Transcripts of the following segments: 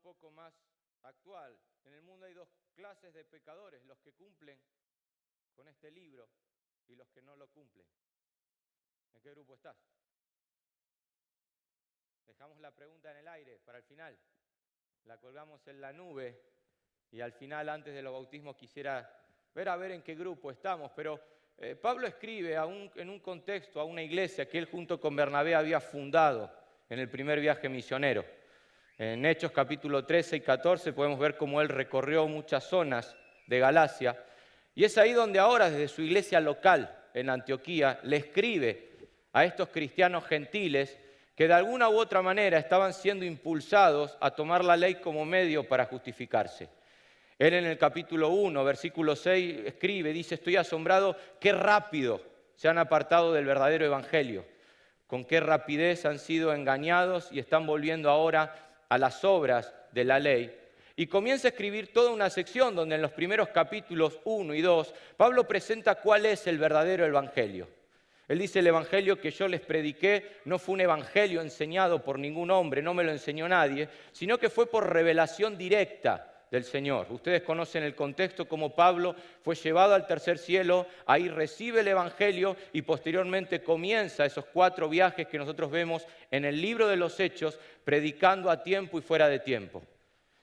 poco más actual. En el mundo hay dos clases de pecadores, los que cumplen con este libro y los que no lo cumplen. ¿En qué grupo estás? Dejamos la pregunta en el aire para el final. La colgamos en la nube y al final, antes de los bautismos, quisiera ver en qué grupo estamos. Pero Pablo escribe en un contexto a una iglesia que él junto con Bernabé había fundado en el primer viaje misionero. En Hechos capítulo 13 y 14 podemos ver cómo él recorrió muchas zonas de Galacia. Y es ahí donde ahora, desde su iglesia local en Antioquía, le escribe a estos cristianos gentiles que de alguna u otra manera estaban siendo impulsados a tomar la ley como medio para justificarse. Él en el capítulo 1, versículo 6, escribe, dice: estoy asombrado, qué rápido se han apartado del verdadero evangelio, con qué rapidez han sido engañados y están volviendo ahora a las obras de la ley. Y comienza a escribir toda una sección donde en los primeros capítulos 1 y 2, Pablo presenta cuál es el verdadero evangelio. Él dice: el evangelio que yo les prediqué no fue un evangelio enseñado por ningún hombre, no me lo enseñó nadie, sino que fue por revelación directa del Señor. Ustedes conocen el contexto, como Pablo fue llevado al tercer cielo, ahí recibe el evangelio y posteriormente comienza esos 4 viajes que nosotros vemos en el libro de los Hechos, predicando a tiempo y fuera de tiempo.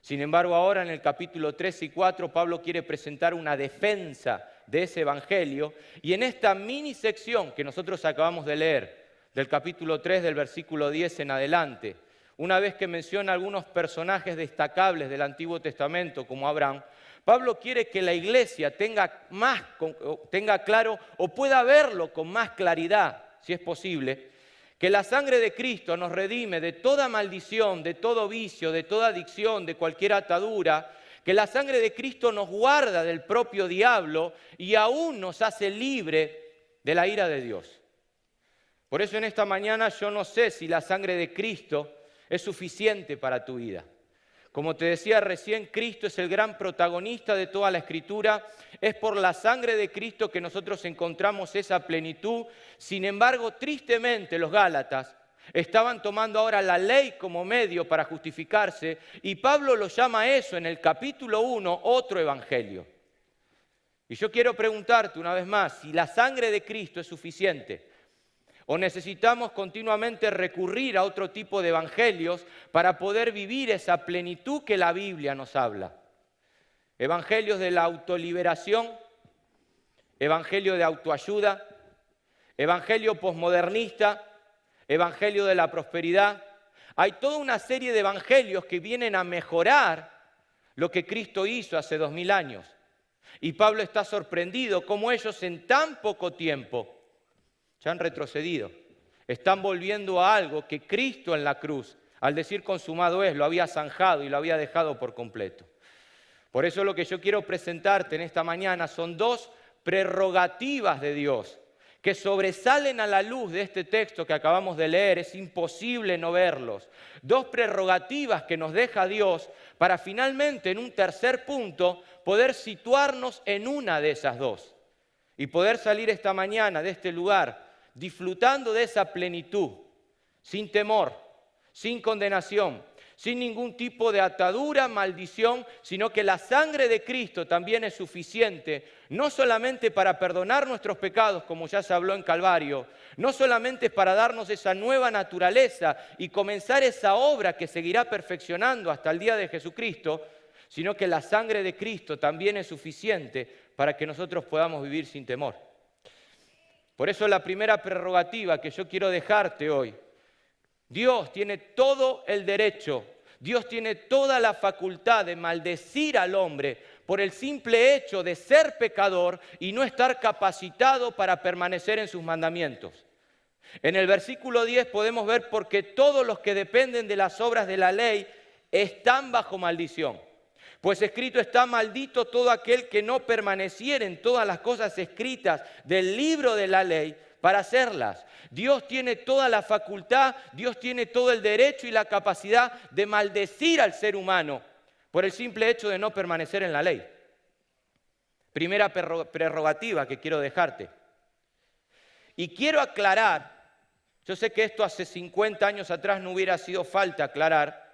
Sin embargo, ahora en el capítulo 3 y 4, Pablo quiere presentar una defensa de ese evangelio, y en esta mini sección que nosotros acabamos de leer, del capítulo 3, del versículo 10 en adelante, una vez que menciona algunos personajes destacables del Antiguo Testamento, como Abraham, Pablo quiere que la iglesia tenga claro, o pueda verlo con más claridad, si es posible, que la sangre de Cristo nos redime de toda maldición, de todo vicio, de toda adicción, de cualquier atadura, que la sangre de Cristo nos guarda del propio diablo y aún nos hace libre de la ira de Dios. Por eso en esta mañana yo no sé si la sangre de Cristo es suficiente para tu vida. Como te decía recién, Cristo es el gran protagonista de toda la Escritura. Es por la sangre de Cristo que nosotros encontramos esa plenitud. Sin embargo, tristemente los Gálatas estaban tomando ahora la ley como medio para justificarse, y Pablo lo llama eso en el capítulo 1, otro evangelio. Y yo quiero preguntarte una vez más, si la sangre de Cristo es suficiente, o necesitamos continuamente recurrir a otro tipo de evangelios para poder vivir esa plenitud que la Biblia nos habla. Evangelios de la autoliberación, evangelio de autoayuda, evangelio posmodernista, evangelio de la prosperidad. Hay toda una serie de evangelios que vienen a mejorar lo que Cristo hizo hace 2000 años. Y Pablo está sorprendido cómo ellos en tan poco tiempo ya han retrocedido. Están volviendo a algo que Cristo en la cruz, al decir consumado es, lo había zanjado y lo había dejado por completo. Por eso lo que yo quiero presentarte en esta mañana son 2 prerrogativas de Dios que sobresalen a la luz de este texto que acabamos de leer. Es imposible no verlos. 2 prerrogativas que nos deja Dios para finalmente en un tercer punto poder situarnos en una de esas 2 y poder salir esta mañana de este lugar disfrutando de esa plenitud, sin temor, sin condenación, sin ningún tipo de atadura, maldición, sino que la sangre de Cristo también es suficiente, no solamente para perdonar nuestros pecados, como ya se habló en Calvario, no solamente para darnos esa nueva naturaleza y comenzar esa obra que seguirá perfeccionando hasta el día de Jesucristo, sino que la sangre de Cristo también es suficiente para que nosotros podamos vivir sin temor. Por eso la primera prerrogativa que yo quiero dejarte hoy: Dios tiene todo el derecho, Dios tiene toda la facultad de maldecir al hombre por el simple hecho de ser pecador y no estar capacitado para permanecer en sus mandamientos. En el versículo 10 podemos ver: porque todos los que dependen de las obras de la ley están bajo maldición. Pues escrito está: maldito todo aquel que no permaneciere en todas las cosas escritas del libro de la ley para hacerlas. Dios tiene toda la facultad, Dios tiene todo el derecho y la capacidad de maldecir al ser humano por el simple hecho de no permanecer en la ley. Primera prerrogativa que quiero dejarte. Y quiero aclarar, yo sé que esto hace 50 años atrás no hubiera sido falta aclarar,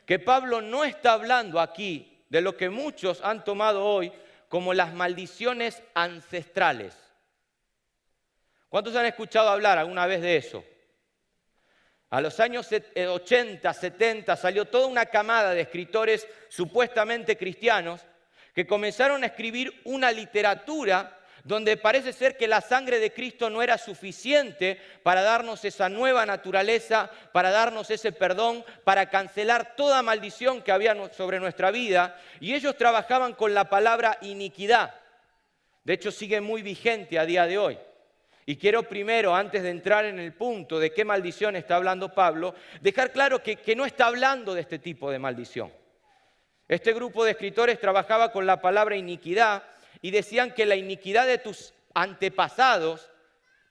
que Pablo no está hablando aquí de lo que muchos han tomado hoy como las maldiciones ancestrales. ¿Cuántos han escuchado hablar alguna vez de eso? A los años 80, 70 salió toda una camada de escritores supuestamente cristianos que comenzaron a escribir una literatura donde parece ser que la sangre de Cristo no era suficiente para darnos esa nueva naturaleza, para darnos ese perdón, para cancelar toda maldición que había sobre nuestra vida. Y ellos trabajaban con la palabra iniquidad. De hecho, sigue muy vigente a día de hoy. Y quiero primero, antes de entrar en el punto de qué maldición está hablando Pablo, dejar claro que no está hablando de este tipo de maldición. Este grupo de escritores trabajaba con la palabra iniquidad y decían que la iniquidad de tus antepasados,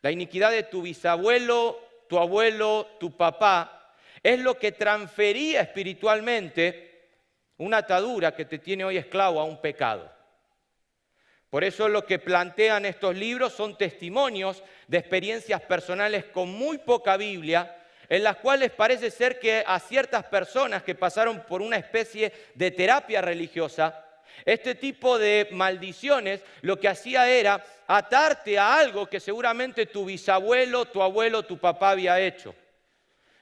la iniquidad de tu bisabuelo, tu abuelo, tu papá, es lo que transfería espiritualmente una atadura que te tiene hoy esclavo a un pecado. Por eso lo que plantean estos libros son testimonios de experiencias personales con muy poca Biblia, en las cuales parece ser que a ciertas personas que pasaron por una especie de terapia religiosa, este tipo de maldiciones lo que hacía era atarte a algo que seguramente tu bisabuelo, tu abuelo, tu papá había hecho.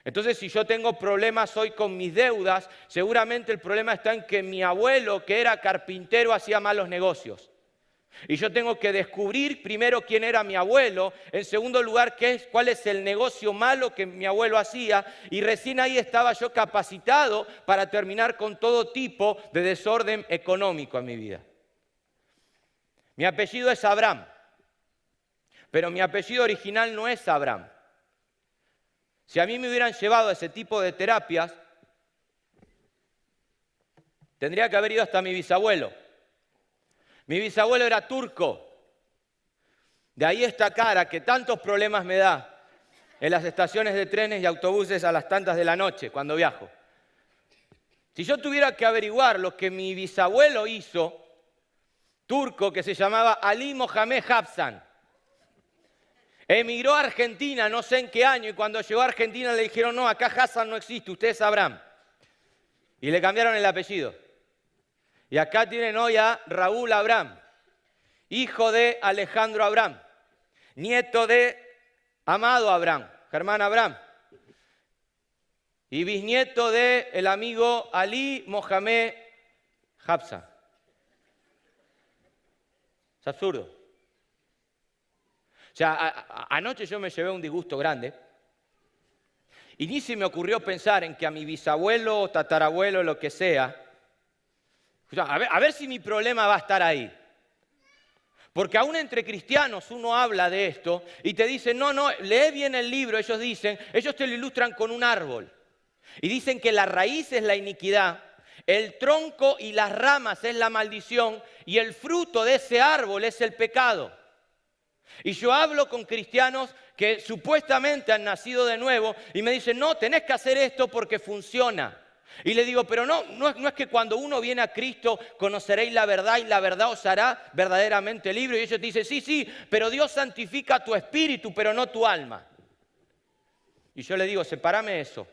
Entonces, si yo tengo problemas hoy con mis deudas, seguramente el problema está en que mi abuelo, que era carpintero, hacía malos negocios. Y yo tengo que descubrir primero quién era mi abuelo, en segundo lugar cuál es el negocio malo que mi abuelo hacía, y recién ahí estaba yo capacitado para terminar con todo tipo de desorden económico en mi vida. Mi apellido es Abraham, pero mi apellido original no es Abraham. Si a mí me hubieran llevado a ese tipo de terapias, tendría que haber ido hasta mi bisabuelo. Mi bisabuelo era turco. De ahí esta cara que tantos problemas me da en las estaciones de trenes y autobuses a las tantas de la noche cuando viajo. Si yo tuviera que averiguar lo que mi bisabuelo hizo, turco, que se llamaba Ali Mohamed Habsan, emigró a Argentina, no sé en qué año, y cuando llegó a Argentina le dijeron, no, acá Hassan no existe, usted es Abraham. Y le cambiaron el apellido. Y acá tienen hoy a Raúl Abraham, hijo de Alejandro Abraham, nieto de Amado Abraham, Germán Abraham, y bisnieto de el amigo Ali Mohamed Habsan. Es absurdo. O sea, anoche yo me llevé un disgusto grande y ni se me ocurrió pensar en que a mi bisabuelo, tatarabuelo, lo que sea, a ver si mi problema va a estar ahí. Porque aún entre cristianos uno habla de esto y te dicen, no, lee bien el libro, ellos te lo ilustran con un árbol. Y dicen que la raíz es la iniquidad, el tronco y las ramas es la maldición y el fruto de ese árbol es el pecado. Y yo hablo con cristianos que supuestamente han nacido de nuevo y me dicen, no, tenés que hacer esto porque funciona. Y le digo, pero no es que cuando uno viene a Cristo conoceréis la verdad y la verdad os hará verdaderamente libre. Y ellos te dicen, sí, pero Dios santifica tu espíritu, pero no tu alma. Y yo le digo, sepárame eso.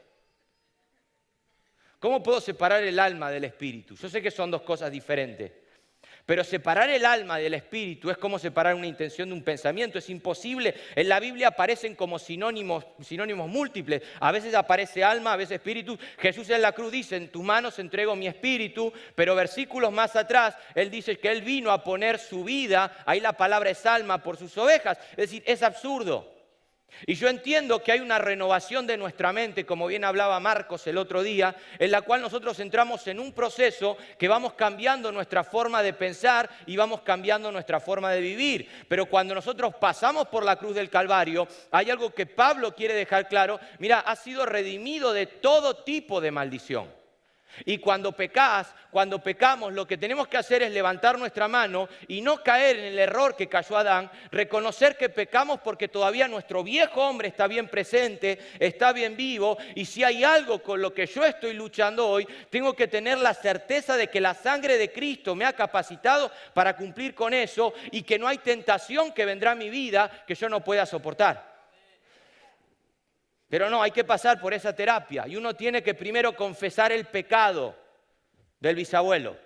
¿Cómo puedo separar el alma del espíritu? Yo sé que son dos cosas diferentes. Pero separar el alma del espíritu es como separar una intención de un pensamiento. Es imposible. En la Biblia aparecen como sinónimos múltiples. A veces aparece alma, a veces espíritu. Jesús en la cruz dice, en tus manos entrego mi espíritu. Pero versículos más atrás, Él dice que Él vino a poner su vida, ahí la palabra es alma, por sus ovejas. Es decir, es absurdo. Y yo entiendo que hay una renovación de nuestra mente, como bien hablaba Marcos el otro día, en la cual nosotros entramos en un proceso que vamos cambiando nuestra forma de pensar y vamos cambiando nuestra forma de vivir. Pero cuando nosotros pasamos por la cruz del Calvario, hay algo que Pablo quiere dejar claro. Mira, has sido redimido de todo tipo de maldición. Y cuando pecamos, lo que tenemos que hacer es levantar nuestra mano y no caer en el error que cayó Adán, reconocer que pecamos porque todavía nuestro viejo hombre está bien presente, está bien vivo, y si hay algo con lo que yo estoy luchando hoy, tengo que tener la certeza de que la sangre de Cristo me ha capacitado para cumplir con eso y que no hay tentación que vendrá a mi vida que yo no pueda soportar. Pero no, hay que pasar por esa terapia y uno tiene que primero confesar el pecado del bisabuelo.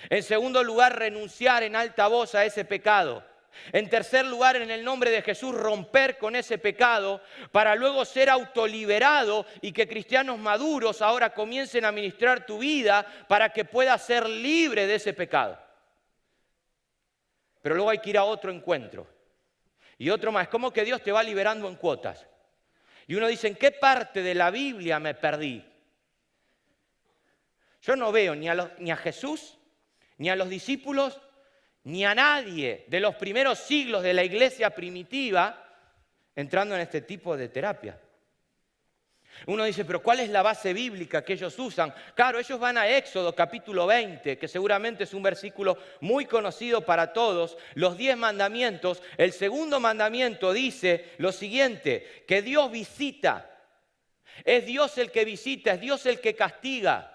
En segundo lugar, renunciar en alta voz a ese pecado. En tercer lugar, en el nombre de Jesús, romper con ese pecado para luego ser autoliberado y que cristianos maduros ahora comiencen a ministrar tu vida para que puedas ser libre de ese pecado. Pero luego hay que ir a otro encuentro y otro más. Es como que Dios te va liberando en cuotas. Y uno dice, ¿en qué parte de la Biblia me perdí? Yo no veo ni a Jesús, ni a los discípulos, ni a nadie de los primeros siglos de la iglesia primitiva entrando en este tipo de terapia. Uno dice, pero ¿cuál es la base bíblica que ellos usan? Claro, ellos van a Éxodo capítulo 20, que seguramente es un versículo muy conocido para todos, los 10 mandamientos. El segundo mandamiento dice lo siguiente, que Dios visita. Es Dios el que visita, es Dios el que castiga.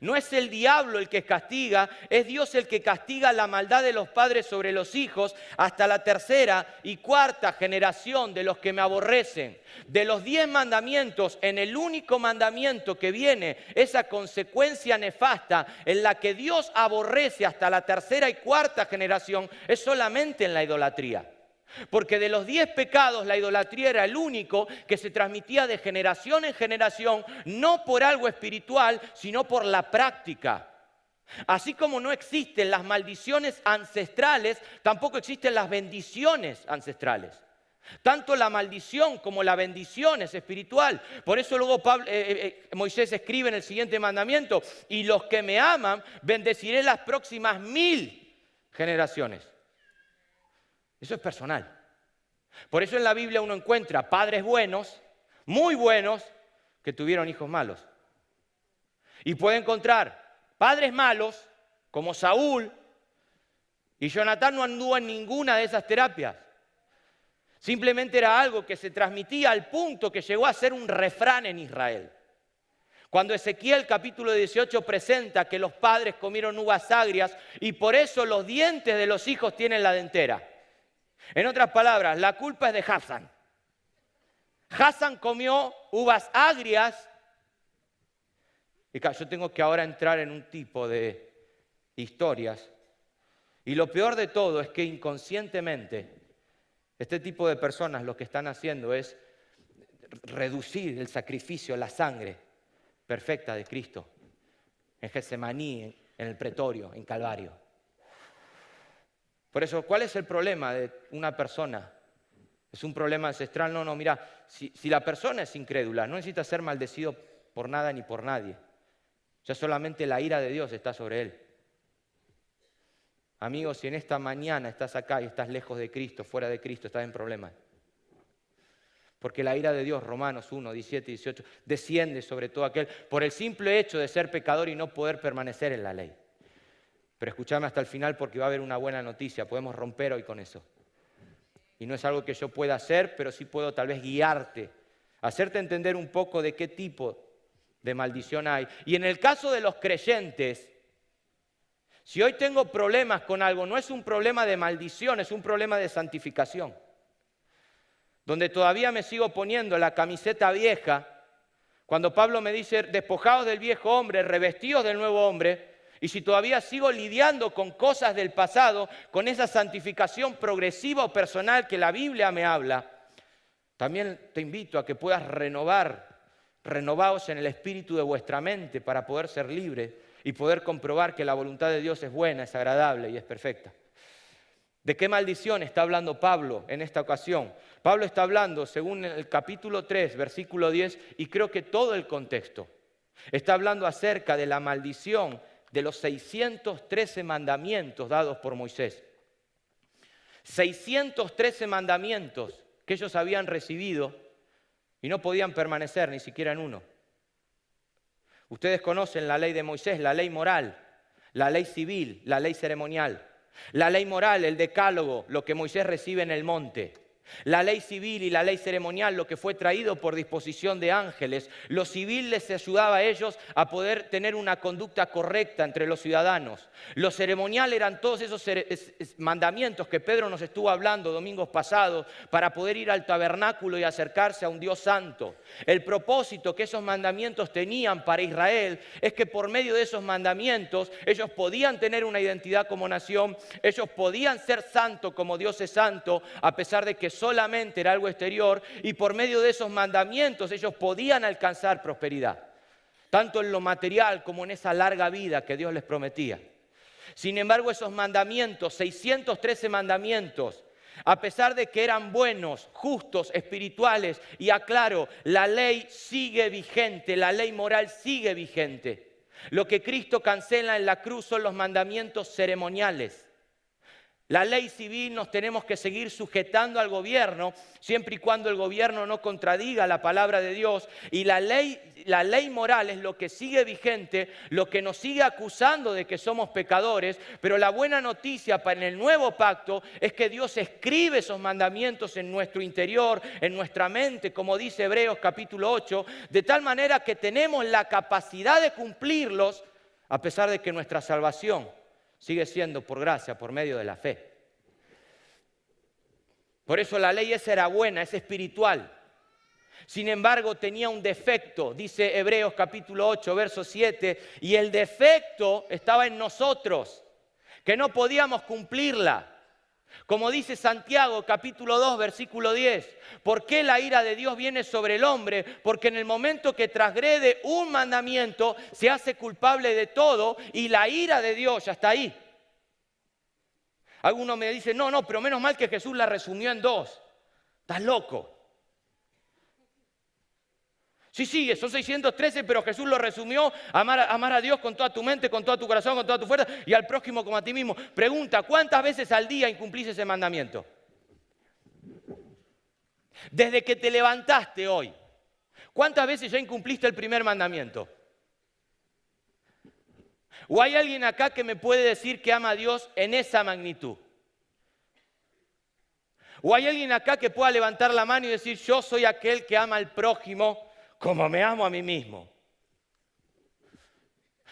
No es el diablo el que castiga, es Dios el que castiga la maldad de los padres sobre los hijos hasta la tercera y cuarta generación de los que me aborrecen. De los 10 mandamientos, en el único mandamiento que viene esa consecuencia nefasta en la que Dios aborrece hasta la tercera y cuarta generación es solamente en la idolatría. Porque de los 10 pecados la idolatría era el único que se transmitía de generación en generación, no por algo espiritual, sino por la práctica. Así como no existen las maldiciones ancestrales, tampoco existen las bendiciones ancestrales. Tanto la maldición como la bendición es espiritual. Por eso luego Moisés escribe en el siguiente mandamiento, y los que me aman bendeciré las próximas 1000 generaciones. Eso es personal. Por eso en la Biblia uno encuentra padres buenos, muy buenos, que tuvieron hijos malos. Y puede encontrar padres malos, como Saúl, y Jonatán no anduvo en ninguna de esas terapias. Simplemente era algo que se transmitía al punto que llegó a ser un refrán en Israel. Cuando Ezequiel capítulo 18 presenta que los padres comieron uvas agrias y por eso los dientes de los hijos tienen la dentera. En otras palabras, la culpa es de Hassan. Hassan comió uvas agrias. Y claro, yo tengo que ahora entrar en un tipo de historias. Y lo peor de todo es que inconscientemente este tipo de personas lo que están haciendo es reducir el sacrificio, la sangre perfecta de Cristo en Getsemaní, en el pretorio, en Calvario. Por eso, ¿cuál es el problema de una persona? ¿Es un problema ancestral? No, mira, si la persona es incrédula, no necesita ser maldecido por nada ni por nadie. Ya solamente la ira de Dios está sobre él. Amigos, si en esta mañana estás acá y estás lejos de Cristo, fuera de Cristo, estás en problemas. Porque la ira de Dios, Romanos 1, 17 y 18, desciende sobre todo aquel por el simple hecho de ser pecador y no poder permanecer en la ley. Pero escúchame hasta el final porque va a haber una buena noticia. Podemos romper hoy con eso. Y no es algo que yo pueda hacer, pero sí puedo tal vez guiarte, hacerte entender un poco de qué tipo de maldición hay. Y en el caso de los creyentes, si hoy tengo problemas con algo, no es un problema de maldición, es un problema de santificación. Donde todavía me sigo poniendo la camiseta vieja, cuando Pablo me dice, despojados del viejo hombre, revestidos del nuevo hombre. Y si todavía sigo lidiando con cosas del pasado, con esa santificación progresiva o personal que la Biblia me habla, también te invito a que puedas renovaos en el espíritu de vuestra mente para poder ser libre y poder comprobar que la voluntad de Dios es buena, es agradable y es perfecta. ¿De qué maldición está hablando Pablo en esta ocasión? Pablo está hablando, según el capítulo 3, versículo 10, y creo que todo el contexto. Está hablando acerca de la maldición de los 613 mandamientos dados por Moisés. 613 mandamientos que ellos habían recibido y no podían permanecer ni siquiera en uno. Ustedes conocen la ley de Moisés, la ley moral, la ley civil, la ley ceremonial. La ley moral, el decálogo, lo que Moisés recibe en el monte. La ley civil y la ley ceremonial, lo que fue traído por disposición de ángeles, lo civil les ayudaba a ellos a poder tener una conducta correcta entre los ciudadanos. Lo ceremonial eran todos esos mandamientos que Pedro nos estuvo hablando domingos pasados para poder ir al tabernáculo y acercarse a un Dios santo. El propósito que esos mandamientos tenían para Israel es que por medio de esos mandamientos ellos podían tener una identidad como nación, ellos podían ser santos como Dios es santo, a pesar de que solamente era algo exterior, y por medio de esos mandamientos ellos podían alcanzar prosperidad, tanto en lo material como en esa larga vida que Dios les prometía. Sin embargo, esos mandamientos, 613 mandamientos, a pesar de que eran buenos, justos, espirituales, y aclaro, la ley sigue vigente, la ley moral sigue vigente. Lo que Cristo cancela en la cruz son los mandamientos ceremoniales. La ley civil nos tenemos que seguir sujetando al gobierno, siempre y cuando el gobierno no contradiga la palabra de Dios. Y la ley moral es lo que sigue vigente, lo que nos sigue acusando de que somos pecadores. Pero la buena noticia para el nuevo pacto es que Dios escribe esos mandamientos en nuestro interior, en nuestra mente, como dice Hebreos capítulo 8, de tal manera que tenemos la capacidad de cumplirlos, a pesar de que nuestra salvación sigue siendo por gracia, por medio de la fe. Por eso la ley esa era buena, es espiritual. Sin embargo, tenía un defecto, dice Hebreos capítulo 8, verso 7, y el defecto estaba en nosotros, que no podíamos cumplirla. Como dice Santiago capítulo 2, versículo 10, ¿por qué la ira de Dios viene sobre el hombre? Porque en el momento que transgrede un mandamiento se hace culpable de todo y la ira de Dios ya está ahí. Algunos me dicen, no, pero menos mal que Jesús la resumió en 2. Estás loco. Sí, son 613, pero Jesús lo resumió, amar a Dios con toda tu mente, con todo tu corazón, con toda tu fuerza, y al prójimo como a ti mismo. Pregunta, ¿cuántas veces al día incumplís ese mandamiento? Desde que te levantaste hoy, ¿cuántas veces ya incumpliste el primer mandamiento? ¿O hay alguien acá que me puede decir que ama a Dios en esa magnitud? ¿O hay alguien acá que pueda levantar la mano y decir, yo soy aquel que ama al prójimo como me amo a mí mismo?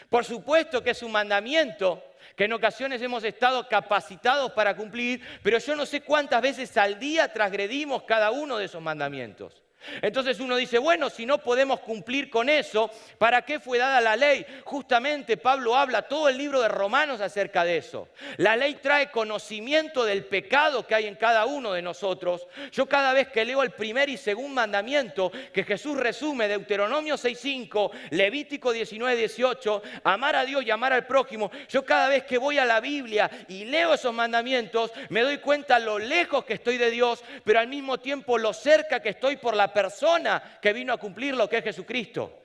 Por supuesto que es un mandamiento que en ocasiones hemos estado capacitados para cumplir, pero yo no sé cuántas veces al día transgredimos cada uno de esos mandamientos. Entonces uno dice, bueno, si no podemos cumplir con eso, ¿para qué fue dada la ley? Justamente Pablo habla todo el libro de Romanos acerca de eso. La ley trae conocimiento del pecado que hay en cada uno de nosotros. Yo cada vez que leo el primer y segundo mandamiento que Jesús resume, Deuteronomio 6:5, Levítico 19:18, amar a Dios y amar al prójimo, yo cada vez que voy a la Biblia y leo esos mandamientos, me doy cuenta lo lejos que estoy de Dios, pero al mismo tiempo lo cerca que estoy por la persona que vino a cumplir lo que es Jesucristo.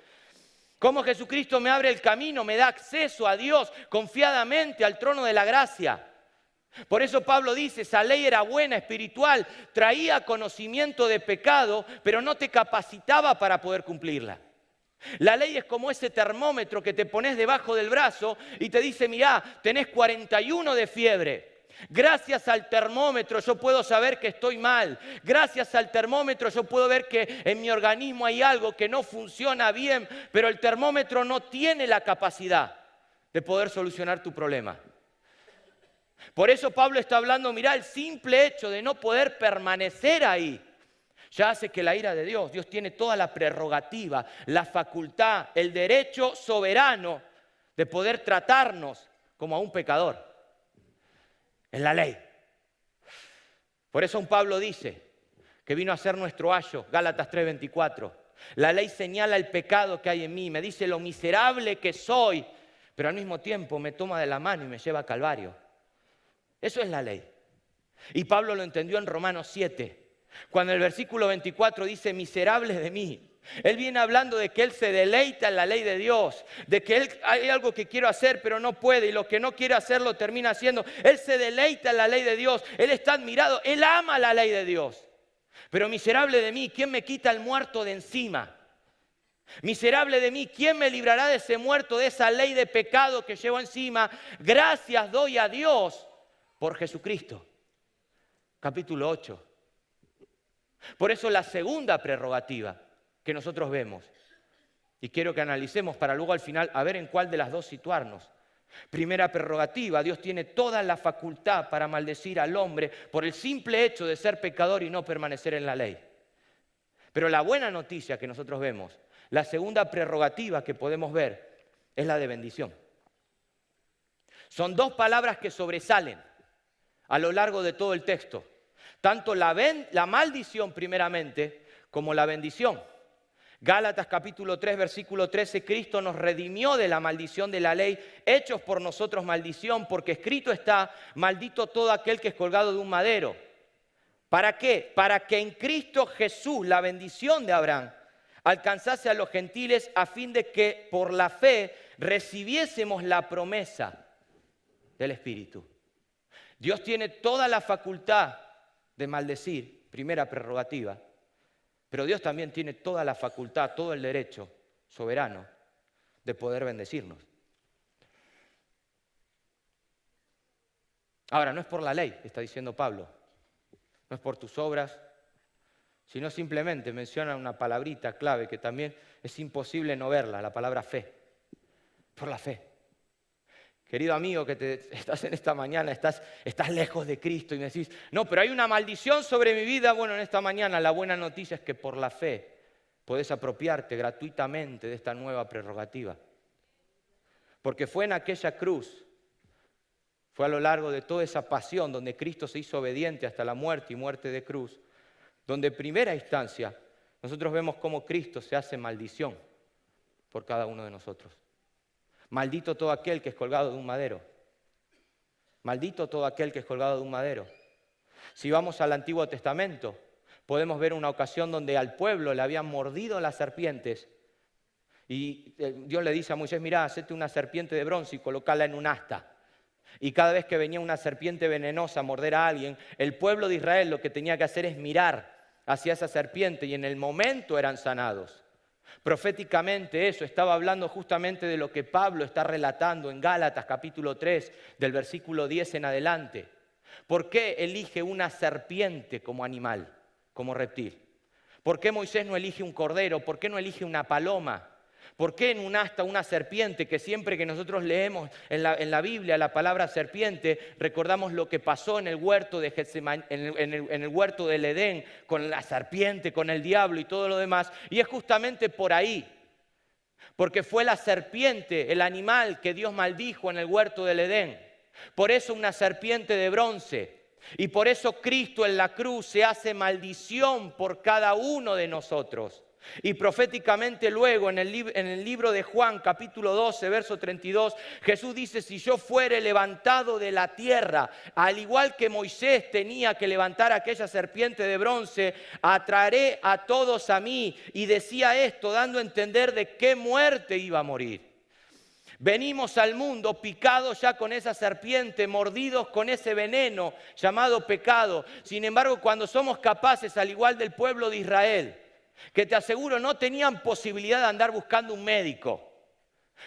Cómo Jesucristo me abre el camino, me da acceso a Dios confiadamente al trono de la gracia. Por eso Pablo dice, esa ley era buena, espiritual, traía conocimiento de pecado, pero no te capacitaba para poder cumplirla. La ley es como ese termómetro que te pones debajo del brazo y te dice, mirá, tenés 41 de fiebre. Gracias al termómetro yo puedo saber que estoy mal. Gracias al termómetro yo puedo ver que en mi organismo hay algo que no funciona bien, pero el termómetro no tiene la capacidad de poder solucionar tu problema. Por eso Pablo está hablando, mirá, el simple hecho de no poder permanecer ahí ya hace que la ira de Dios tiene toda la prerrogativa, la facultad, el derecho soberano de poder tratarnos como a un pecador. En la ley. Por eso un Pablo dice que vino a ser nuestro ayo, Gálatas 3:24. La ley señala el pecado que hay en mí, me dice lo miserable que soy, pero al mismo tiempo me toma de la mano y me lleva a Calvario. Eso es la ley. Y Pablo lo entendió en Romanos 7, cuando el versículo 24 dice, miserables de mí. Él viene hablando de que él se deleita en la ley de Dios, de que él hay algo que quiere hacer pero no puede y lo que no quiere hacer lo termina haciendo. Él se deleita en la ley de Dios, él está admirado, él ama la ley de Dios. Pero miserable de mí, ¿quién me quita el muerto de encima? Miserable de mí, ¿quién me librará de ese muerto, de esa ley de pecado que llevo encima? Gracias doy a Dios por Jesucristo. Capítulo 8. Por eso la segunda prerrogativa que nosotros vemos, y quiero que analicemos para luego al final a ver en cuál de las dos situarnos. Primera prerrogativa, Dios tiene toda la facultad para maldecir al hombre por el simple hecho de ser pecador y no permanecer en la ley. Pero la buena noticia que nosotros vemos, la segunda prerrogativa que podemos ver, es la de bendición. Son dos palabras que sobresalen a lo largo de todo el texto. Tanto la maldición primeramente como la bendición. Gálatas capítulo 3, versículo 13, Cristo nos redimió de la maldición de la ley, hechos por nosotros maldición, porque escrito está, maldito todo aquel que es colgado de un madero. ¿Para qué? Para que en Cristo Jesús, la bendición de Abraham, alcanzase a los gentiles a fin de que por la fe recibiésemos la promesa del Espíritu. Dios tiene toda la facultad de maldecir, primera prerrogativa, pero Dios también tiene toda la facultad, todo el derecho soberano de poder bendecirnos. Ahora, no es por la ley, está diciendo Pablo, no es por tus obras, sino simplemente menciona una palabrita clave que también es imposible no verla, la palabra fe, por la fe. Querido amigo que estás en esta mañana, estás lejos de Cristo y me decís, no, pero hay una maldición sobre mi vida. Bueno, en esta mañana la buena noticia es que por la fe podés apropiarte gratuitamente de esta nueva prerrogativa. Porque fue en aquella cruz, fue a lo largo de toda esa pasión donde Cristo se hizo obediente hasta la muerte y muerte de cruz, donde en primera instancia nosotros vemos cómo Cristo se hace maldición por cada uno de nosotros. Maldito todo aquel que es colgado de un madero. Maldito todo aquel que es colgado de un madero. Si vamos al Antiguo Testamento, podemos ver una ocasión donde al pueblo le habían mordido las serpientes y Dios le dice a Moisés, mirá, hacete una serpiente de bronce y colocala en un asta. Y cada vez que venía una serpiente venenosa a morder a alguien, el pueblo de Israel lo que tenía que hacer es mirar hacia esa serpiente y en el momento eran sanados. Proféticamente eso estaba hablando justamente de lo que Pablo está relatando en Gálatas capítulo 3 del versículo 10 en adelante. ¿Por qué elige una serpiente como animal, como reptil? ¿Por qué Moisés no elige un cordero? ¿Por qué no elige una paloma? ¿Por qué en un asta una serpiente? Que siempre que nosotros leemos en la Biblia la palabra serpiente, recordamos lo que pasó en el huerto de Getsemaní, en el huerto del Edén, con la serpiente, con el diablo y todo lo demás. Y es justamente por ahí, porque fue la serpiente, el animal que Dios maldijo en el huerto del Edén. Por eso una serpiente de bronce. Y por eso Cristo en la cruz se hace maldición por cada uno de nosotros. Y proféticamente luego en el libro de Juan capítulo 12 verso 32 Jesús dice, si yo fuere levantado de la tierra, al igual que Moisés tenía que levantar aquella serpiente de bronce, atraeré a todos a mí. Y decía esto dando a entender de qué muerte iba a morir. Venimos al mundo picados ya con esa serpiente, mordidos con ese veneno llamado pecado. Sin embargo, cuando somos capaces, al igual del pueblo de Israel, que te aseguro no tenían posibilidad de andar buscando un médico,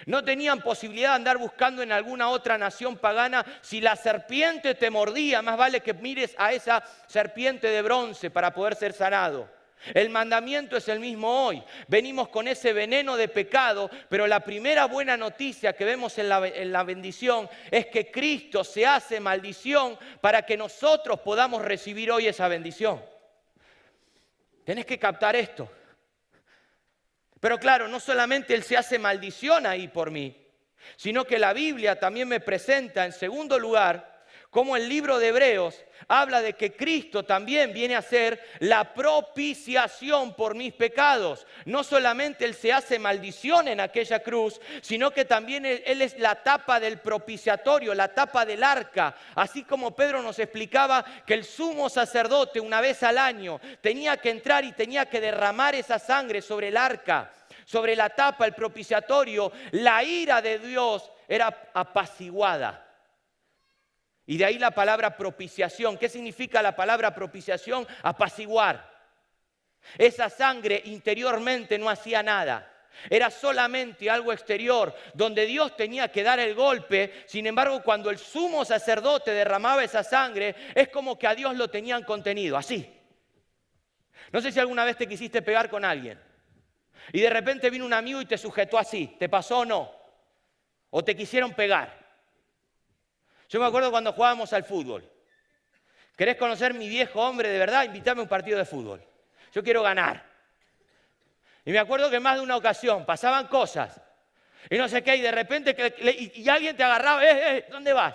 no tenían posibilidad de andar buscando en alguna otra nación pagana, si la serpiente te mordía, más vale que mires a esa serpiente de bronce para poder ser sanado. El mandamiento es el mismo hoy. Venimos con ese veneno de pecado, pero la primera buena noticia que vemos en la bendición es que Cristo se hace maldición para que nosotros podamos recibir hoy esa bendición. Tenés que captar esto. Pero claro, no solamente Él se hace maldición ahí por mí, sino que la Biblia también me presenta en segundo lugar como el libro de Hebreos habla de que Cristo también viene a ser la propiciación por mis pecados. No solamente Él se hace maldición en aquella cruz, sino que también Él es la tapa del propiciatorio, la tapa del arca. Así como Pedro nos explicaba que el sumo sacerdote una vez al año tenía que entrar y tenía que derramar esa sangre sobre el arca, sobre la tapa, el propiciatorio, la ira de Dios era apaciguada. Y de ahí la palabra propiciación. ¿Qué significa la palabra propiciación? Apaciguar. Esa sangre interiormente no hacía nada. Era solamente algo exterior, donde Dios tenía que dar el golpe. Sin embargo, cuando el sumo sacerdote derramaba esa sangre, es como que a Dios lo tenían contenido, así. No sé si alguna vez te quisiste pegar con alguien y de repente vino un amigo y te sujetó así. ¿Te pasó o no? ¿O te quisieron pegar? Yo me acuerdo cuando jugábamos al fútbol. ¿Querés conocer mi viejo hombre de verdad? Invítame a un partido de fútbol. Yo quiero ganar. Y me acuerdo que más de una ocasión pasaban cosas y no sé qué, y de repente y alguien te agarraba, ¿dónde vas?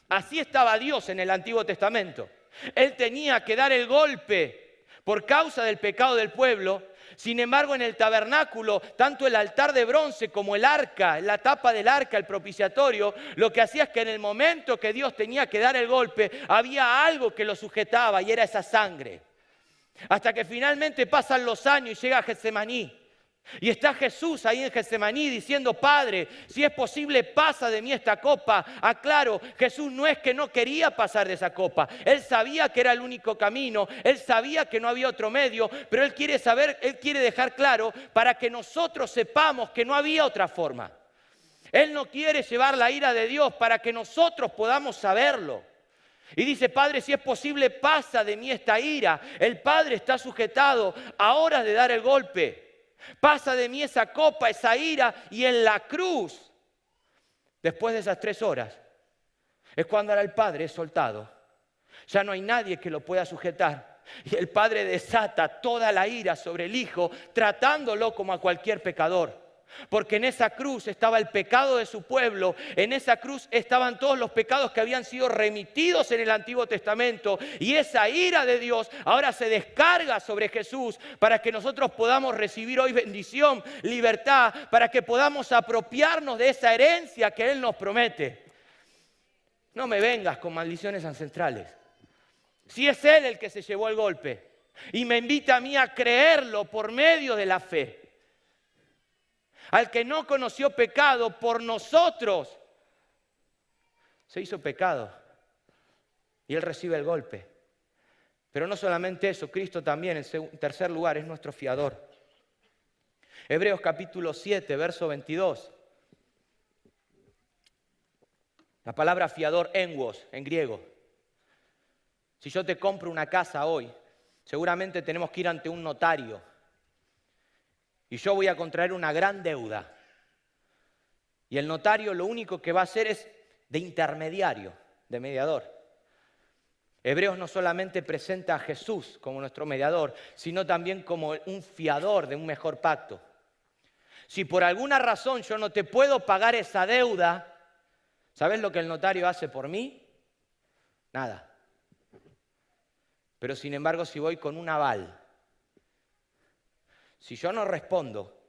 Así estaba Dios en el Antiguo Testamento. Él tenía que dar el golpe por causa del pecado del pueblo. Sin embargo, en el tabernáculo, tanto el altar de bronce como el arca, la tapa del arca, el propiciatorio, lo que hacía es que en el momento que Dios tenía que dar el golpe, había algo que lo sujetaba y era esa sangre. Hasta que finalmente pasan los años y llega a Getsemaní. Y está Jesús ahí en Getsemaní diciendo: Padre, si es posible, pasa de mí esta copa. Aclaro, Jesús no es que no quería pasar de esa copa. Él sabía que era el único camino. Él sabía que no había otro medio. Pero Él quiere dejar claro para que nosotros sepamos que no había otra forma. Él no quiere llevar la ira de Dios para que nosotros podamos saberlo. Y dice: Padre, si es posible, pasa de mí esta ira. El Padre está sujetado a horas de dar el golpe. Pasa de mí esa copa, esa ira. Y en la cruz, después de esas 3 horas, es cuando ahora el Padre es soltado. Ya no hay nadie que lo pueda sujetar. Y el Padre desata toda la ira sobre el Hijo, tratándolo como a cualquier pecador. Porque en esa cruz estaba el pecado de su pueblo, en esa cruz estaban todos los pecados que habían sido remitidos en el Antiguo Testamento, y esa ira de Dios ahora se descarga sobre Jesús para que nosotros podamos recibir hoy bendición, libertad, para que podamos apropiarnos de esa herencia que Él nos promete. No me vengas con maldiciones ancestrales. Si es Él el que se llevó el golpe y me invita a mí a creerlo por medio de la fe. Al que no conoció pecado, por nosotros se hizo pecado y Él recibe el golpe. Pero no solamente eso, Cristo también, en tercer lugar, es nuestro fiador. Hebreos capítulo 7, verso 22. La palabra fiador, enguos, en griego. Si yo te compro una casa hoy, seguramente tenemos que ir ante un notario. Y yo voy a contraer una gran deuda. Y el notario lo único que va a hacer es de intermediario, de mediador. Hebreos no solamente presenta a Jesús como nuestro mediador, sino también como un fiador de un mejor pacto. Si por alguna razón yo no te puedo pagar esa deuda, ¿sabes lo que el notario hace por mí? Nada. Pero sin embargo, si voy con un aval, si yo no respondo,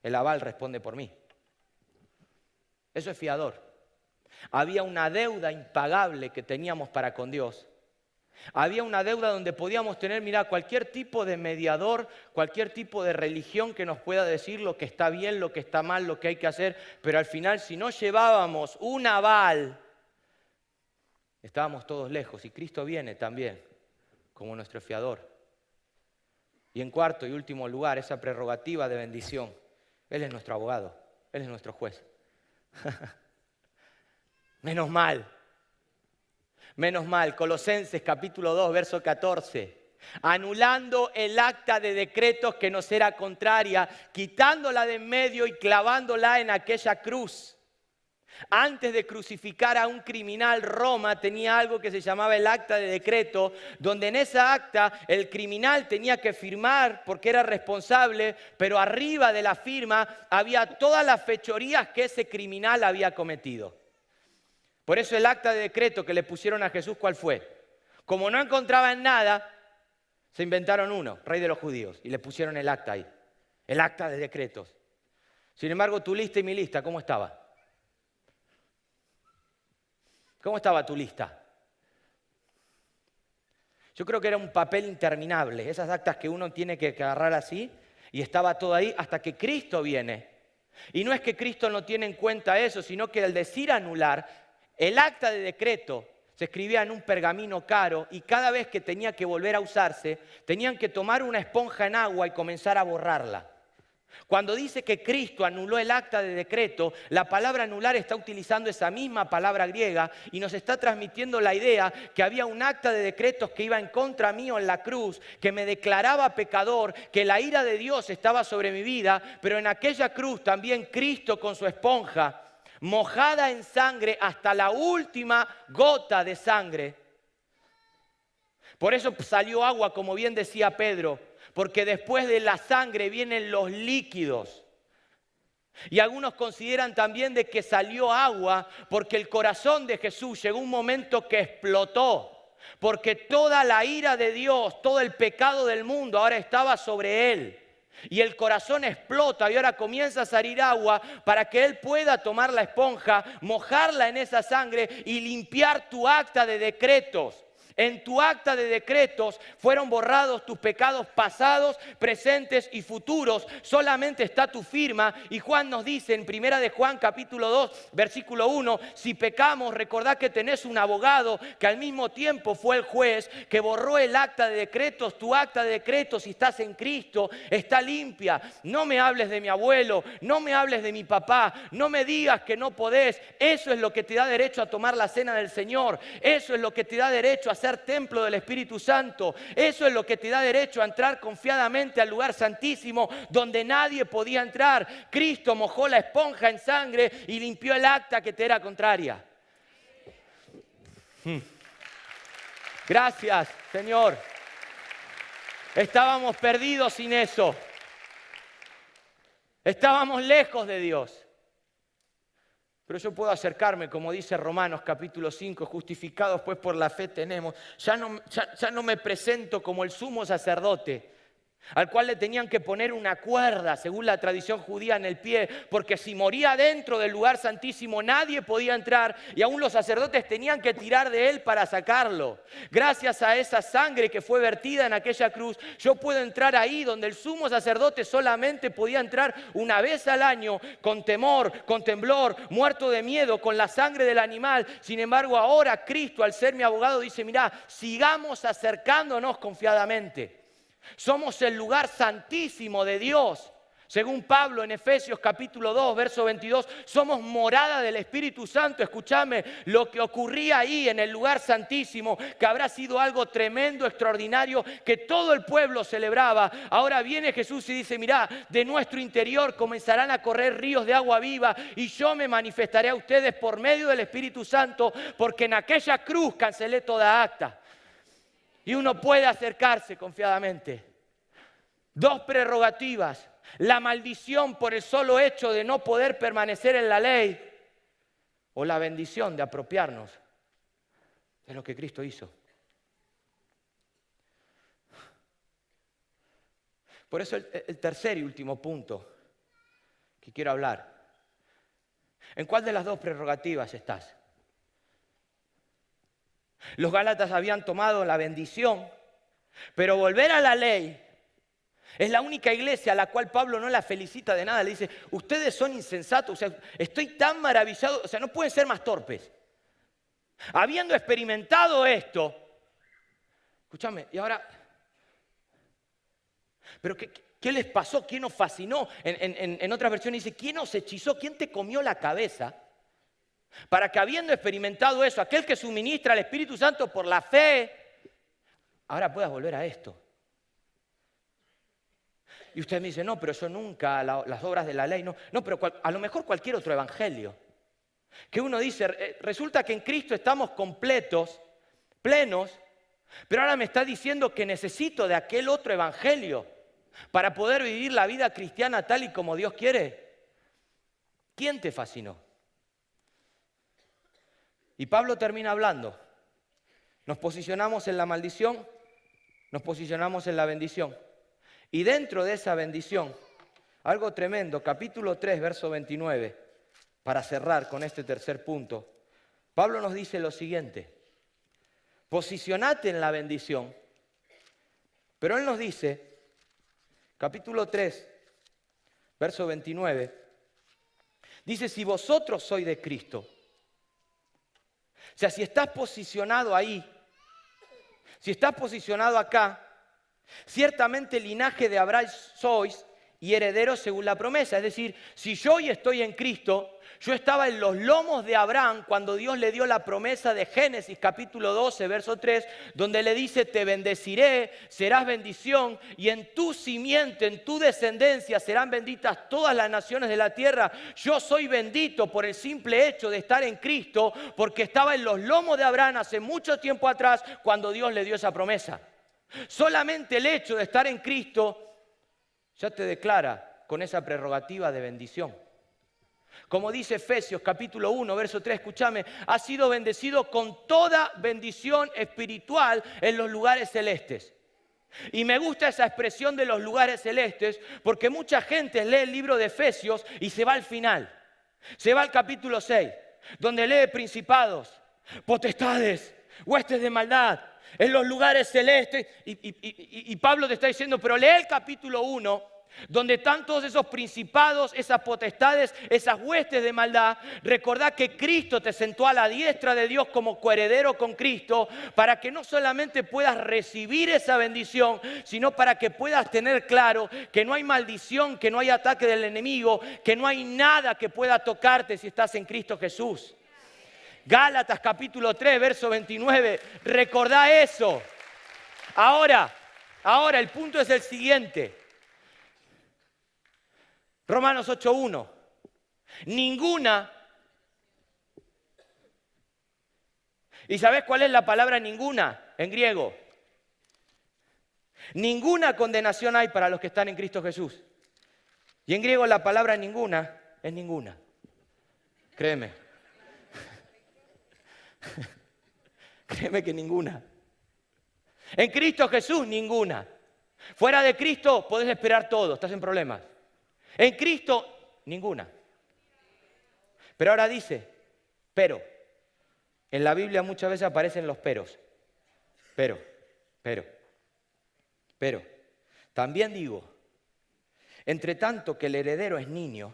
el aval responde por mí. Eso es fiador. Había una deuda impagable que teníamos para con Dios. Había una deuda donde podíamos tener, mira, cualquier tipo de mediador, cualquier tipo de religión que nos pueda decir lo que está bien, lo que está mal, lo que hay que hacer. Pero al final, si no llevábamos un aval, estábamos todos lejos. Y Cristo viene también como nuestro fiador. Y en cuarto y último lugar, esa prerrogativa de bendición. Él es nuestro abogado, Él es nuestro juez. Menos mal. Menos mal. Colosenses capítulo 2, verso 14. Anulando el acta de decretos que nos era contraria, quitándola de en medio y clavándola en aquella cruz. Antes de crucificar a un criminal, Roma tenía algo que se llamaba el acta de decreto, donde en esa acta el criminal tenía que firmar porque era responsable, pero arriba de la firma había todas las fechorías que ese criminal había cometido. Por eso el acta de decreto que le pusieron a Jesús, ¿cuál fue? Como no encontraban nada, se inventaron uno, rey de los judíos, y le pusieron el acta ahí, el acta de decretos. Sin embargo, tu lista y mi lista, ¿cómo estaba? ¿Cómo estaba tu lista? Yo creo que era un papel interminable, esas actas que uno tiene que agarrar así, y estaba todo ahí hasta que Cristo viene. Y no es que Cristo no tiene en cuenta eso, sino que al decir anular, el acta de decreto se escribía en un pergamino caro y cada vez que tenía que volver a usarse, tenían que tomar una esponja en agua y comenzar a borrarla. Cuando dice que Cristo anuló el acta de decreto, la palabra anular está utilizando esa misma palabra griega y nos está transmitiendo la idea que había un acta de decretos que iba en contra mío en la cruz, que me declaraba pecador, que la ira de Dios estaba sobre mi vida, pero en aquella cruz también Cristo con su esponja, mojada en sangre hasta la última gota de sangre. Por eso salió agua, como bien decía Pedro, porque después de la sangre vienen los líquidos. Y algunos consideran también de que salió agua porque el corazón de Jesús llegó un momento que explotó, porque toda la ira de Dios, todo el pecado del mundo ahora estaba sobre Él. Y el corazón explota y ahora comienza a salir agua para que Él pueda tomar la esponja, mojarla en esa sangre y limpiar tu acta de decretos. En tu acta de decretos fueron borrados tus pecados pasados, presentes y futuros. Solamente está tu firma. Y Juan nos dice en 1 de Juan capítulo 2, versículo 1, si pecamos, recordad que tenés un abogado que al mismo tiempo fue el juez, que borró el acta de decretos. Tu acta de decretos, si estás en Cristo, está limpia. No me hables de mi abuelo, no me hables de mi papá, no me digas que no podés. Eso es lo que te da derecho a tomar la cena del Señor. Eso es lo que te da derecho a ser templo del Espíritu Santo. Eso es lo que te da derecho a entrar confiadamente al lugar santísimo donde nadie podía entrar. Cristo mojó la esponja en sangre y limpió el acta que te era contraria. Gracias, Señor. Estábamos perdidos sin eso. Estábamos lejos de Dios. Pero yo puedo acercarme, como dice Romanos capítulo 5, justificados pues por la fe tenemos. Ya no me presento como el sumo sacerdote, al cual le tenían que poner una cuerda, según la tradición judía, en el pie, porque si moría dentro del lugar santísimo nadie podía entrar y aún los sacerdotes tenían que tirar de él para sacarlo. Gracias a esa sangre que fue vertida en aquella cruz, yo puedo entrar ahí donde el sumo sacerdote solamente podía entrar una vez al año, con temor, con temblor, muerto de miedo, con la sangre del animal. Sin embargo, ahora Cristo, al ser mi abogado, dice, mirá, sigamos acercándonos confiadamente. Somos el lugar santísimo de Dios. Según Pablo en Efesios capítulo 2, verso 22, somos morada del Espíritu Santo. Escúchame, lo que ocurría ahí en el lugar santísimo, que habrá sido algo tremendo, extraordinario, que todo el pueblo celebraba. Ahora viene Jesús y dice, mirá, de nuestro interior comenzarán a correr ríos de agua viva y yo me manifestaré a ustedes por medio del Espíritu Santo, porque en aquella cruz cancelé toda acta. Y uno puede acercarse confiadamente. Dos prerrogativas: la maldición por el solo hecho de no poder permanecer en la ley, o la bendición de apropiarnos de lo que Cristo hizo. Por eso el tercer y último punto que quiero hablar. ¿En cuál de las dos prerrogativas estás? Los Gálatas habían tomado la bendición, pero volver a la ley es la única iglesia a la cual Pablo no la felicita de nada. Le dice, ustedes son insensatos, o sea, estoy tan maravillado, o sea, no pueden ser más torpes. Habiendo experimentado esto, escúchame, y ahora, ¿pero qué les pasó? ¿Quién os fascinó? En otras versiones dice, ¿quién os hechizó? ¿Quién te comió la cabeza? Para que habiendo experimentado eso, aquel que suministra al Espíritu Santo por la fe, ahora puedas volver a esto. Y usted me dice, no, pero yo nunca, las obras de la ley, no, pero a lo mejor cualquier otro evangelio. Que uno dice, resulta que en Cristo estamos completos, plenos, pero ahora me está diciendo que necesito de aquel otro evangelio para poder vivir la vida cristiana tal y como Dios quiere. ¿Quién te fascinó? Y Pablo termina hablando. Nos posicionamos en la maldición, nos posicionamos en la bendición. Y dentro de esa bendición, algo tremendo, capítulo 3, verso 29, para cerrar con este tercer punto, Pablo nos dice lo siguiente: posicionate en la bendición. Pero él nos dice, capítulo 3, verso 29, dice, si vosotros sois de Cristo. O sea, si estás posicionado ahí, si estás posicionado acá, ciertamente linaje de Abraham sois y herederos según la promesa. Es decir, si yo hoy estoy en Cristo, yo estaba en los lomos de Abraham cuando Dios le dio la promesa de Génesis capítulo 12, verso 3, donde le dice, te bendeciré, serás bendición, y en tu simiente, en tu descendencia serán benditas todas las naciones de la tierra. Yo soy bendito por el simple hecho de estar en Cristo, porque estaba en los lomos de Abraham hace mucho tiempo atrás cuando Dios le dio esa promesa. Solamente el hecho de estar en Cristo ya te declara con esa prerrogativa de bendición. Como dice Efesios capítulo 1, verso 3, escúchame, ha sido bendecido con toda bendición espiritual en los lugares celestes. Y me gusta esa expresión de los lugares celestes porque mucha gente lee el libro de Efesios y se va al final. Se va al capítulo 6, donde lee principados, potestades, huestes de maldad en los lugares celestes, y Pablo te está diciendo, pero lee el capítulo 1, donde están todos esos principados, esas potestades, esas huestes de maldad. Recordá que Cristo te sentó a la diestra de Dios como coheredero con Cristo, para que no solamente puedas recibir esa bendición, sino para que puedas tener claro que no hay maldición, que no hay ataque del enemigo, que no hay nada que pueda tocarte si estás en Cristo Jesús. Gálatas capítulo 3, verso 29, recordá eso. Ahora, el punto es el siguiente. Romanos 8:1. Ninguna. ¿Y sabés cuál es la palabra ninguna en griego? Ninguna condenación hay para los que están en Cristo Jesús. Y en griego la palabra ninguna es ninguna. Créeme. Créeme que ninguna. En Cristo Jesús, ninguna. Fuera de Cristo podés esperar todo, estás en problemas. En Cristo, ninguna. Pero ahora dice, pero. En la Biblia muchas veces aparecen los peros. Pero. También digo, entre tanto que el heredero es niño,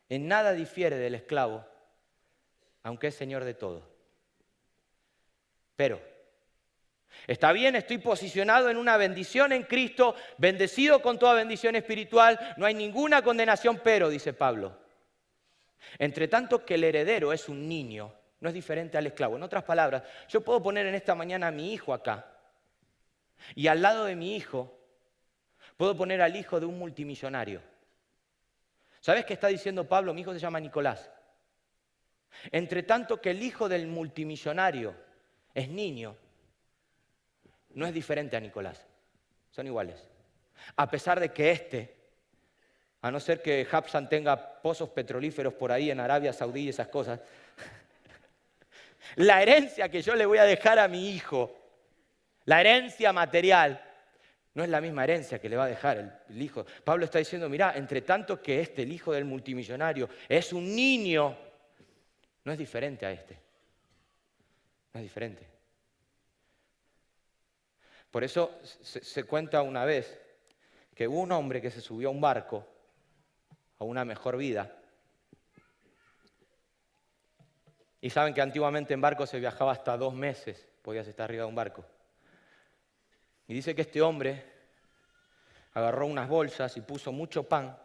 en nada difiere del esclavo, aunque es señor de todo. Pero, está bien, estoy posicionado en una bendición en Cristo, bendecido con toda bendición espiritual, no hay ninguna condenación, pero, dice Pablo. Entre tanto que el heredero es un niño, no es diferente al esclavo. En otras palabras, yo puedo poner en esta mañana a mi hijo acá, y al lado de mi hijo, puedo poner al hijo de un multimillonario. ¿Sabes qué está diciendo Pablo? Mi hijo se llama Nicolás. Entre tanto que el hijo del multimillonario es niño, no es diferente a Nicolás. Son iguales. A pesar de que a no ser que Hapsan tenga pozos petrolíferos por ahí en Arabia Saudí y esas cosas, la herencia que yo le voy a dejar a mi hijo, la herencia material, no es la misma herencia que le va a dejar el hijo. Pablo está diciendo, mirá, entre tanto que el hijo del multimillonario, es un niño, no es diferente a No es diferente. Por eso se cuenta una vez que hubo un hombre que se subió a un barco a una mejor vida. Y saben que antiguamente en barco se viajaba hasta 2 meses, podías estar arriba de un barco. Y dice que este hombre agarró unas bolsas y puso mucho pan,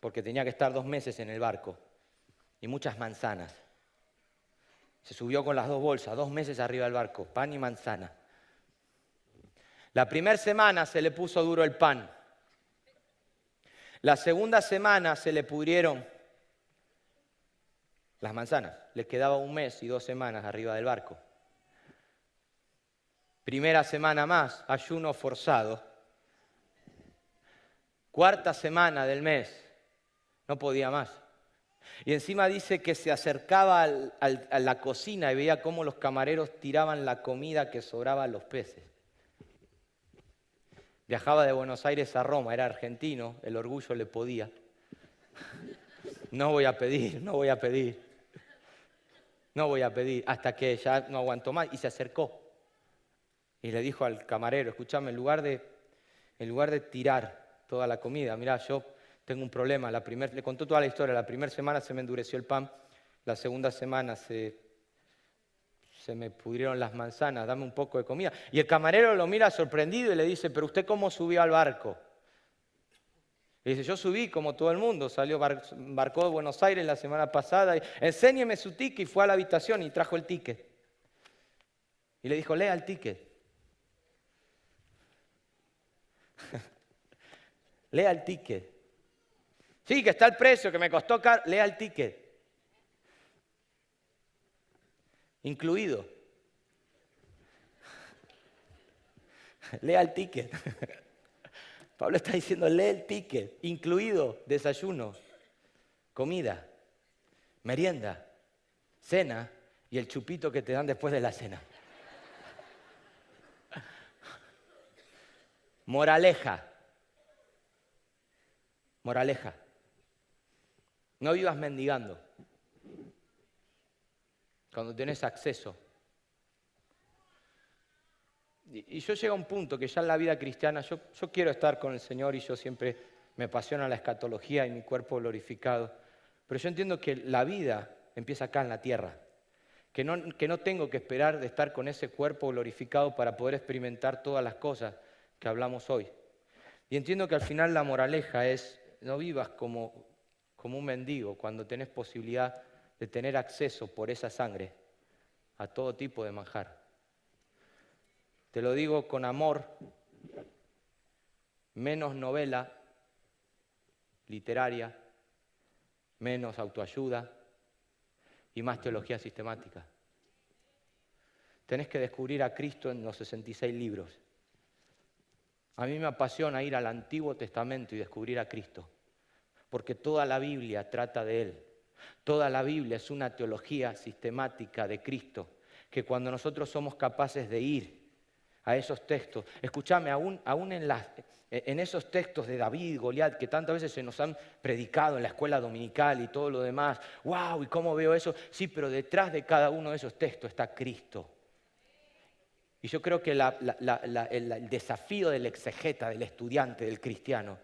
porque tenía que estar 2 meses en el barco, y muchas manzanas. Se subió con las 2 bolsas, 2 meses arriba del barco, pan y manzana. La primera semana se le puso duro el pan. La segunda semana se le pudrieron las manzanas. Le quedaba 1 mes y 2 semanas arriba del barco. Primera semana más, ayuno forzado. 4ª semana del mes, no podía más. Y encima dice que se acercaba a la cocina y veía cómo los camareros tiraban la comida que sobraba a los peces. Viajaba de Buenos Aires a Roma, era argentino, el orgullo le podía. No voy a pedir, hasta que ya no aguantó más y se acercó. Y le dijo al camarero, escúchame, en lugar de tirar toda la comida, mirá, yo tengo un problema. Le contó toda la historia. La primera semana se me endureció el pan, la segunda semana se me pudrieron las manzanas, dame un poco de comida. Y el camarero lo mira sorprendido y le dice, pero ¿usted cómo subió al barco? Y dice, yo subí como todo el mundo, embarcó de Buenos Aires la semana pasada, y, enséñeme su ticket, y fue a la habitación y trajo el ticket. Y le dijo, lea el ticket. Lea el ticket. Sí, que está el precio, que me costó caro. Lea el ticket. Incluido. Lea el ticket. Pablo está diciendo, lee el ticket. Incluido desayuno, comida, merienda, cena y el chupito que te dan después de la cena. Moraleja. Moraleja. No vivas mendigando. Cuando tenés acceso. Y yo llego a un punto que ya en la vida cristiana, yo quiero estar con el Señor y yo siempre me apasiona la escatología y mi cuerpo glorificado. Pero yo entiendo que la vida empieza acá en la tierra. Que no tengo que esperar de estar con ese cuerpo glorificado para poder experimentar todas las cosas que hablamos hoy. Y entiendo que al final la moraleja es, no vivas como un mendigo cuando tenés posibilidad de tener acceso por esa sangre a todo tipo de manjar. Te lo digo con amor, menos novela literaria, menos autoayuda y más teología sistemática. Tenés que descubrir a Cristo en los 66 libros. A mí me apasiona ir al Antiguo Testamento y descubrir a Cristo, porque toda la Biblia trata de Él. Toda la Biblia es una teología sistemática de Cristo, que cuando nosotros somos capaces de ir a esos textos, escúchame, aún en esos textos de David, Goliat, que tantas veces se nos han predicado en la escuela dominical y todo lo demás, ¡wow! ¿Y cómo veo eso? Sí, pero detrás de cada uno de esos textos está Cristo. Y yo creo que el desafío del exegeta, del estudiante, del cristiano,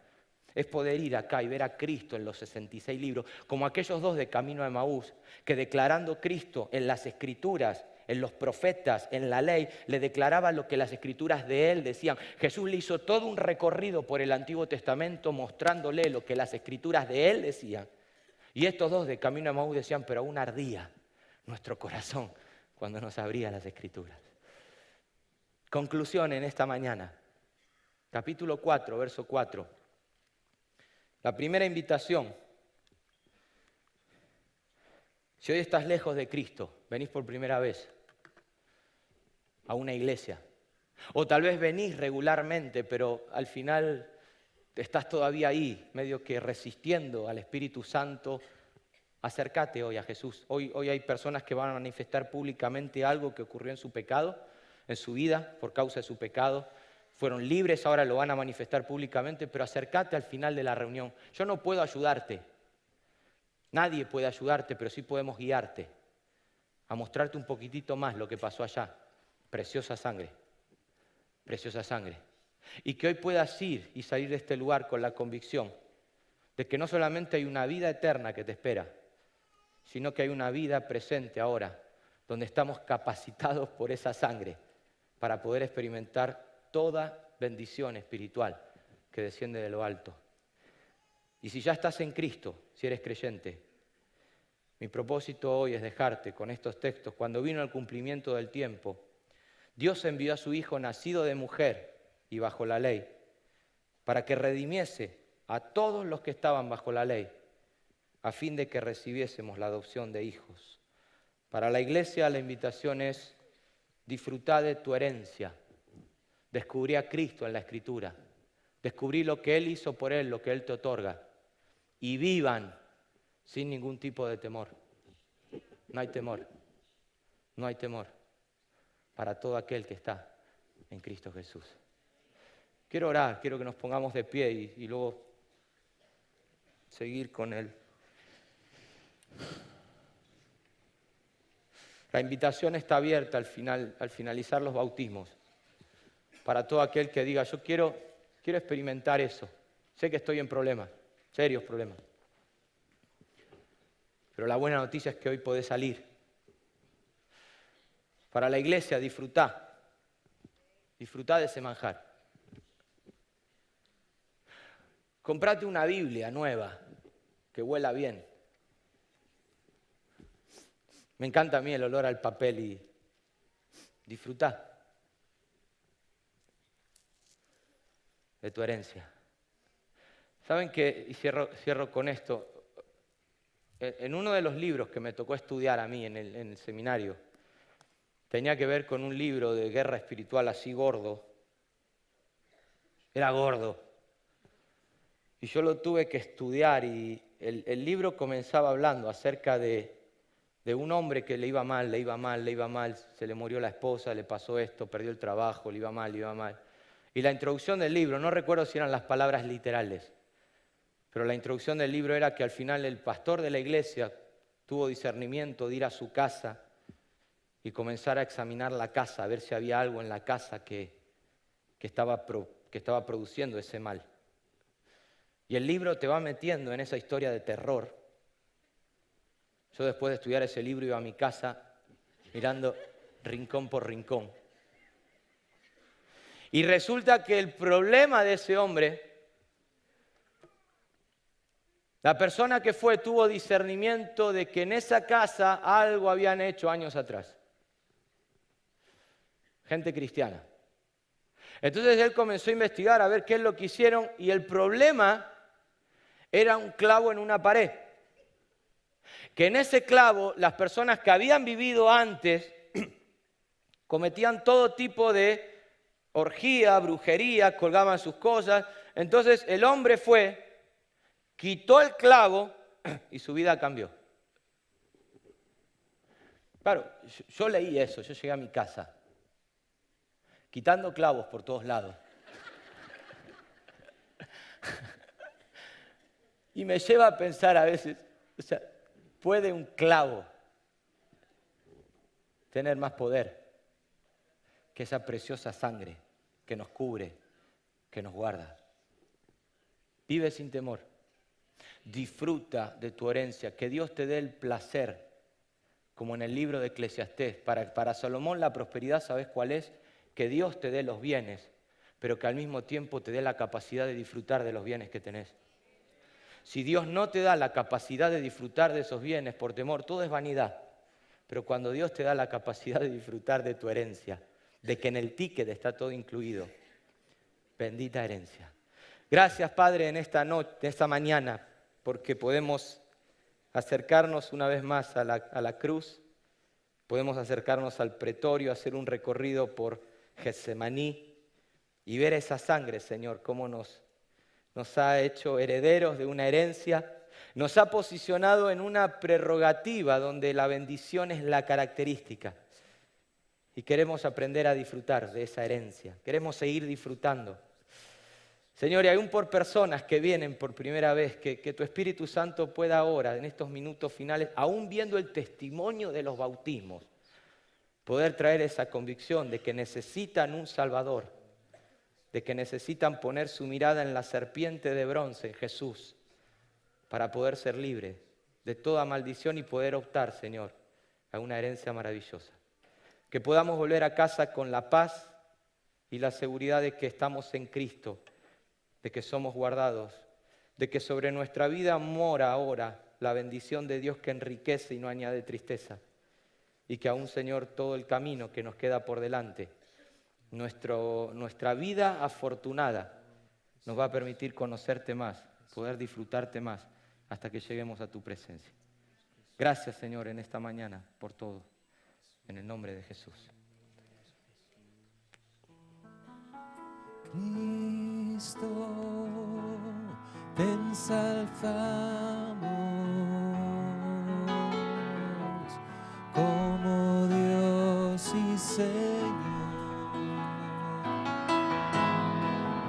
es poder ir acá y ver a Cristo en los 66 libros, como aquellos dos de Camino a Emaús, que declarando Cristo en las Escrituras, en los profetas, en la ley, le declaraban lo que las Escrituras de él decían. Jesús le hizo todo un recorrido por el Antiguo Testamento mostrándole lo que las Escrituras de él decían. Y estos dos de Camino a Emaús decían, pero aún ardía nuestro corazón cuando nos abría las Escrituras. Conclusión en esta mañana, capítulo 4, verso 4. La primera invitación. Si hoy estás lejos de Cristo, venís por primera vez a una iglesia, o tal vez venís regularmente, pero al final estás todavía ahí, medio que resistiendo al Espíritu Santo, acércate hoy a Jesús. Hoy hay personas que van a manifestar públicamente algo que ocurrió en su pecado, en su vida, por causa de su pecado. Fueron libres, ahora lo van a manifestar públicamente, pero acércate al final de la reunión. Yo no puedo ayudarte. Nadie puede ayudarte, pero sí podemos guiarte a mostrarte un poquitito más lo que pasó allá. Preciosa sangre, preciosa sangre. Y que hoy puedas ir y salir de este lugar con la convicción de que no solamente hay una vida eterna que te espera, sino que hay una vida presente ahora, donde estamos capacitados por esa sangre para poder experimentar toda bendición espiritual que desciende de lo alto. Y si ya estás en Cristo, si eres creyente, mi propósito hoy es dejarte con estos textos. Cuando vino el cumplimiento del tiempo, Dios envió a su Hijo nacido de mujer y bajo la ley, para que redimiese a todos los que estaban bajo la ley, a fin de que recibiésemos la adopción de hijos. Para la iglesia la invitación es: disfrutar de tu herencia. Descubrí a Cristo en la Escritura. Descubrí lo que Él hizo por Él, lo que Él te otorga. Y vivan sin ningún tipo de temor. No hay temor. No hay temor para todo aquel que está en Cristo Jesús. Quiero orar, quiero que nos pongamos de pie y luego seguir con Él. La invitación está abierta al finalizar los bautismos. Para todo aquel que diga, yo quiero experimentar eso. Sé que estoy en problemas, serios problemas. Pero la buena noticia es que hoy podés salir. Para la iglesia, disfrutá de ese manjar. comprate una Biblia nueva, que huela bien. Me encanta a mí el olor al papel y disfrutá de tu herencia. ¿Saben qué? Y cierro con esto. En uno de los libros que me tocó estudiar a mí en el seminario, tenía que ver con un libro de guerra espiritual así gordo. Era gordo. Y yo lo tuve que estudiar y el libro comenzaba hablando acerca de un hombre que le iba mal, se le murió la esposa, le pasó esto, perdió el trabajo, le iba mal. Y la introducción del libro, no recuerdo si eran las palabras literales, pero la introducción del libro era que al final el pastor de la iglesia tuvo discernimiento de ir a su casa y comenzar a examinar la casa, a ver si había algo en la casa que estaba produciendo ese mal. Y el libro te va metiendo en esa historia de terror. Yo después de estudiar ese libro iba a mi casa mirando rincón por rincón. Y resulta que el problema de ese hombre, la persona que fue tuvo discernimiento de que en esa casa algo habían hecho años atrás. Gente cristiana. Entonces él comenzó a investigar a ver qué es lo que hicieron y el problema era un clavo en una pared. Que en ese clavo las personas que habían vivido antes cometían todo tipo de orgía, brujería, colgaban sus cosas. Entonces el hombre fue, quitó el clavo y su vida cambió. Claro, yo leí eso, yo llegué a mi casa, quitando clavos por todos lados. Y me lleva a pensar a veces, o sea, ¿puede un clavo tener más poder que esa preciosa sangre que nos cubre, que nos guarda? Vive sin temor. Disfruta de tu herencia. Que Dios te dé el placer, como en el libro de Eclesiastés. Para Salomón la prosperidad, ¿sabes cuál es? Que Dios te dé los bienes, pero que al mismo tiempo te dé la capacidad de disfrutar de los bienes que tenés. Si Dios no te da la capacidad de disfrutar de esos bienes por temor, todo es vanidad. Pero cuando Dios te da la capacidad de disfrutar de tu herencia, de que en el ticket está todo incluido, bendita herencia. Gracias, Padre, en esta mañana, porque podemos acercarnos una vez más a la cruz, podemos acercarnos al pretorio, hacer un recorrido por Getsemaní y ver esa sangre, Señor, cómo nos ha hecho herederos de una herencia, nos ha posicionado en una prerrogativa donde la bendición es la característica. Y queremos aprender a disfrutar de esa herencia, queremos seguir disfrutando. Señor, y aún por personas que vienen por primera vez, que tu Espíritu Santo pueda ahora, en estos minutos finales, aún viendo el testimonio de los bautismos, poder traer esa convicción de que necesitan un Salvador, de que necesitan poner su mirada en la serpiente de bronce, en Jesús, para poder ser libres de toda maldición y poder optar, Señor, a una herencia maravillosa. Que podamos volver a casa con la paz y la seguridad de que estamos en Cristo, de que somos guardados, de que sobre nuestra vida mora ahora la bendición de Dios que enriquece y no añade tristeza. Y que aún, Señor, todo el camino que nos queda por delante, nuestra vida afortunada nos va a permitir conocerte más, poder disfrutarte más, hasta que lleguemos a tu presencia. Gracias, Señor, en esta mañana por todo, en el nombre de Jesús. Cristo, te ensalzamos como Dios y Señor.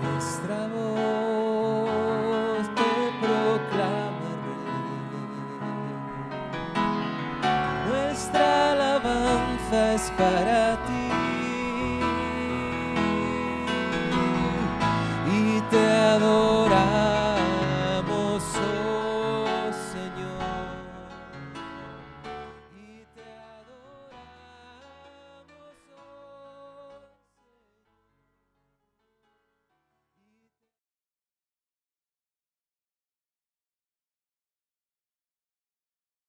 Nuestra voz te proclama Rey. Nuestra alabanza es para ti.